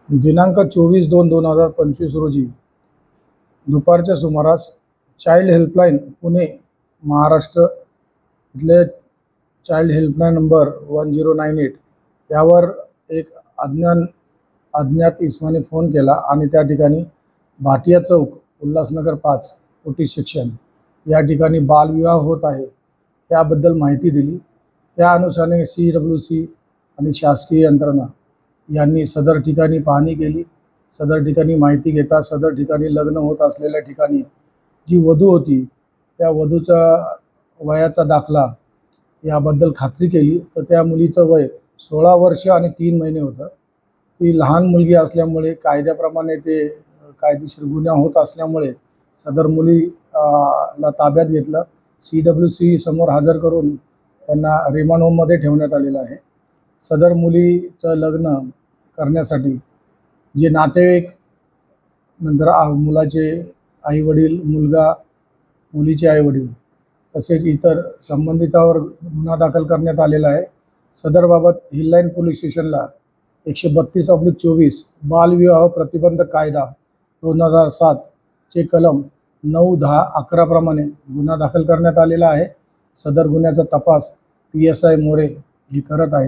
दिनांक 24/2/2025 रोजी दुपारच्या सुमारास चाइल्ड हेल्पलाईन पुणे महाराष्ट्र इथले चाइल्ड हेल्पलाईन नंबर 1098 यावर एक अज्ञात इसमाने फोन केला आणि त्या ठिकाणी भाटिया चौक उल्हासनगर 5 ओटी सेक्शन या ठिकाणी बालविवाह होत आहे याबद्दल माहिती दिली। त्या अनुसाराने CWC आणि शासकीय यंत्रणा यांनी सदर ठिकाणी पाहणी केली। सदर ठिकाणी माहिती घेता सदर ठिकाणी लग्न होत असलेल्या ठिकाणी जी वधू होती त्या वधूचा वयाचा दाखला याबद्दल खात्री केली तर त्या मुलीचं वय 16 वर्ष आणि 3 महिने होतं। ती लहान मुलगी असल्यामुळे कायद्याप्रमाणे ते कायदेशीर गुन्हा होत असल्यामुळे सदर मुलीला ताब्यात घेतलं। CWC समोर हजर करून त्यांना रिमांड होममध्ये ठेवण्यात आलेलं आहे। सदर मुलीचं लग्न करण्यासाठी जे नातेवाईक नंतर मुलाचे आईवडील, मुलगा, मुलीचे आईवडील तसेच इतर संबंधितावर गुन्हा दाखल करण्यात आलेला आहे। सदरबाबत हिललाईन पोलीस स्टेशनला 132/24 बालविवाह प्रतिबंधक कायदा 2007 चे कलम 9, 10, 11 प्रमाणे गुन्हा दाखल करण्यात आलेला आहे। सदर गुन्ह्याचा तपास PSI मोरे हे करत आहे।